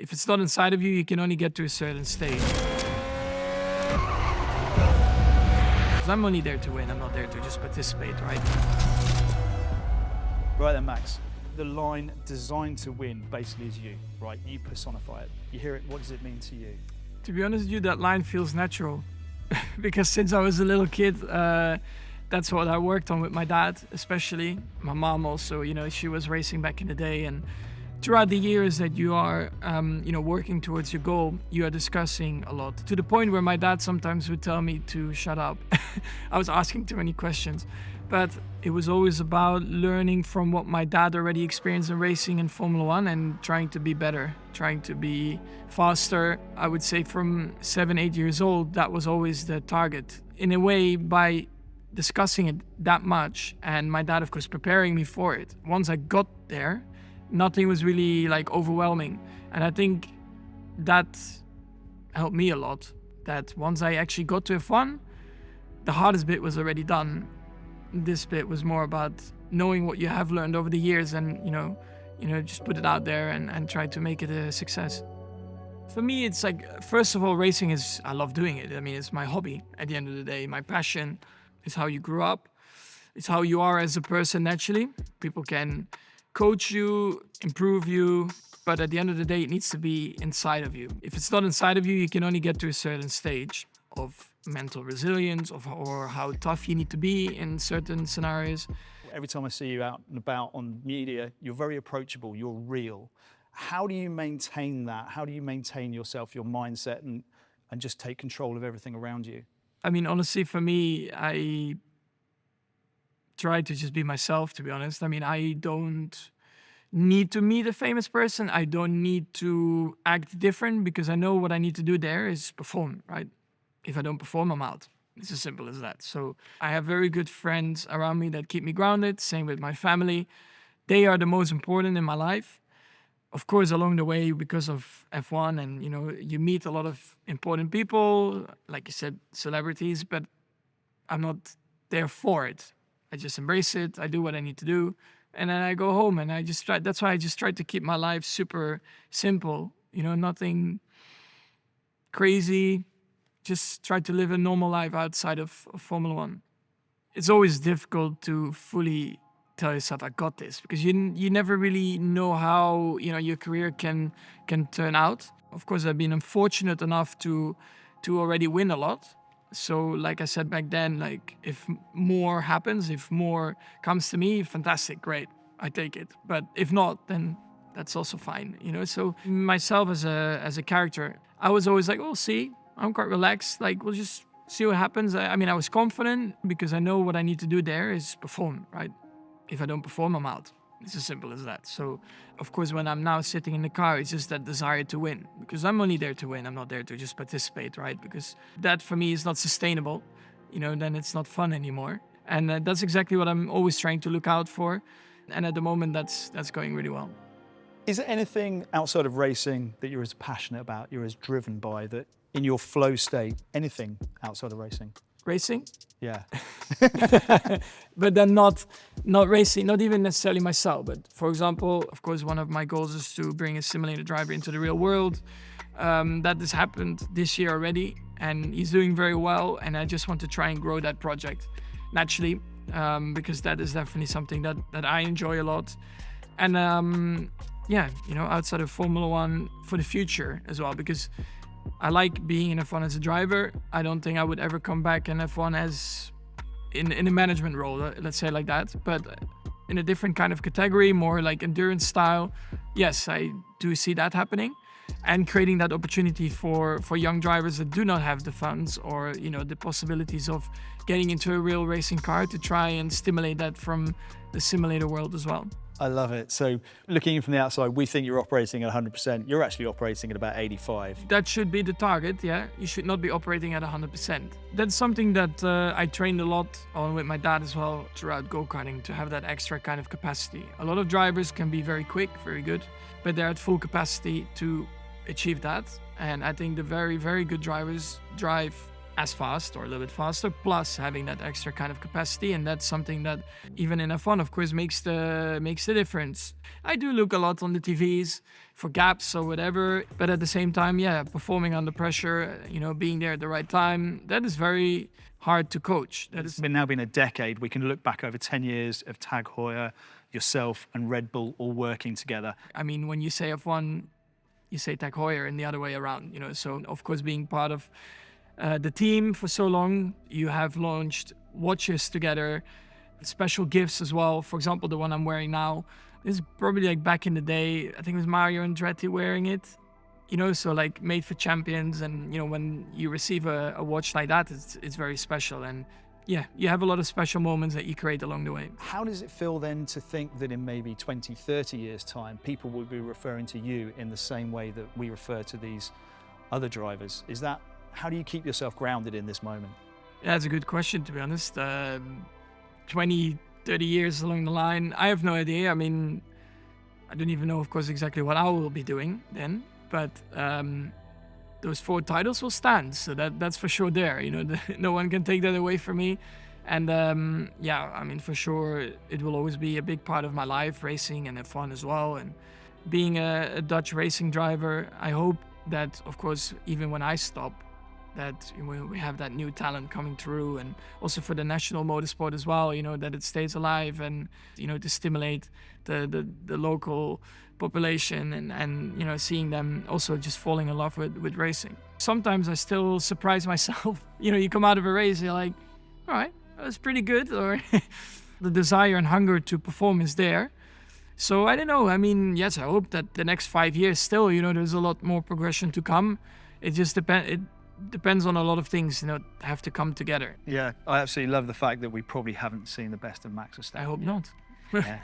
If it's not inside of you, you can only get to a certain stage. 'Cause I'm only there to win, I'm not there to just participate, right? Right then, Max. The line "designed to win" basically is you, right? You personify it. You hear it, what does it mean to you? To be honest with you, that line feels natural. Because since I was a little kid, that's what I worked on with my dad, especially. My mom also, she was racing back in the day. And throughout the years that you are, working towards your goal, you are discussing a lot. To the point where my dad sometimes would tell me to shut up. I was asking too many questions. But it was always about learning from what my dad already experienced in racing in Formula One and trying to be better, trying to be faster. I would say from 7, 8 years old, that was always the target. In a way, by discussing it that much, and my dad, of course, preparing me for it. Once I got there, nothing was really overwhelming. And I think that helped me a lot. That once I actually got to F1, the hardest bit was already done. This bit was more about knowing what you have learned over the years and, just put it out there and try to make it a success. For me, it's first of all, racing I love doing it. I mean, it's my hobby at the end of the day. My passion is how you grew up. It's how you are as a person naturally. People can coach you, improve you, but at the end of the day, it needs to be inside of you. If it's not inside of you, you can only get to a certain stage of mental resilience or how tough you need to be in certain scenarios. Every time I see you out and about on media, you're very approachable, you're real. How do you maintain that? How do you maintain yourself, your mindset, and just take control of everything around you? I mean, honestly, for me, I try to just be myself, to be honest. I mean, I don't need to meet a famous person. I don't need to act different because I know what I need to do there is perform, right? If I don't perform, I'm out. It's as simple as that. So I have very good friends around me that keep me grounded. Same with my family. They are the most important in my life. Of course, along the way, because of F1 and, you meet a lot of important people, like you said, celebrities, but I'm not there for it. I just embrace it. I do what I need to do. And then I go home and that's why I just try to keep my life super simple, nothing crazy. Just try to live a normal life outside of Formula One. It's always difficult to fully tell yourself, I got this, because you never really know how, your career can turn out. Of course, I've been unfortunate enough to already win a lot. So like I said back then, if more happens, if more comes to me, fantastic, great, I take it. But if not, then that's also fine, So myself as a character, I was always like, oh, see, I'm quite relaxed. We'll just see what happens. I mean, I was confident because I know what I need to do there is perform, right? If I don't perform, I'm out. It's as simple as that. So, of course, when I'm now sitting in the car, it's just that desire to win because I'm only there to win. I'm not there to just participate, right? Because that for me is not sustainable. Then it's not fun anymore. And that's exactly what I'm always trying to look out for. And at the moment, that's going really well. Is there anything outside of racing that you're as passionate about, you're as driven by, that in your flow state, anything outside of racing? Racing? Yeah. But then not racing, not even necessarily myself. But for example, of course, one of my goals is to bring a simulator driver into the real world. That has happened this year already, and he's doing very well. And I just want to try and grow that project naturally, because that is definitely something that I enjoy a lot. And outside of Formula One for the future as well, because I like being in F1 as a driver. I don't think I would ever come back in F1 as in a management role, let's say like that. But in a different kind of category, more like endurance style. Yes, I do see that happening. And creating that opportunity for young drivers that do not have the funds or, the possibilities of getting into a real racing car to try and stimulate that from the simulator world as well. I love it. So looking in from the outside, we think you're operating at 100%. You're actually operating at about 85. That should be the target, yeah. You should not be operating at 100%. That's something that I trained a lot on with my dad as well throughout go-karting, to have that extra kind of capacity. A lot of drivers can be very quick, very good, but they're at full capacity to achieve that. And I think the very, very good drivers drive as fast or a little bit faster, plus having that extra kind of capacity. And that's something that even in F1, of course, makes the difference. I do look a lot on the TVs for gaps or whatever, but at the same time, yeah, performing under pressure, being there at the right time, that is very hard to coach. That is Now been a decade. We can look back over 10 years of Tag Heuer, yourself and Red Bull all working together. I mean, when you say F1, you say Tag Heuer and the other way around, So, of course, being part of the team for so long, you have launched watches together, special gifts as well. For example, the one I'm wearing now is probably like back in the day. I think it was Mario Andretti wearing it, So like made for champions, and when you receive a watch like that, it's very special. And yeah, you have a lot of special moments that you create along the way. How does it feel then to think that in maybe 20, 30 years' time, people will be referring to you in the same way that we refer to these other drivers? How do you keep yourself grounded in this moment? Yeah, that's a good question, to be honest. 20, 30 years along the line, I have no idea. I mean, I don't even know, of course, exactly what I will be doing then, but those 4 titles will stand. So that's for sure there. No one can take that away from me. And yeah, I mean, for sure, it will always be a big part of my life, racing and F1 as well. And being a Dutch racing driver, I hope that, of course, even when I stop, that we have that new talent coming through, and also for the national motorsport as well, that it stays alive, and to stimulate the local population, and seeing them also just falling in love with racing. Sometimes I still surprise myself. You come out of a race, you're like, all right, that was pretty good, or the desire and hunger to perform is there. So I don't know. I mean, yes, I hope that the next 5 years still, there's a lot more progression to come. It just depends on a lot of things, have to come together. Yeah, I absolutely love the fact that we probably haven't seen the best of Max Verstappen. I hope not. Yeah.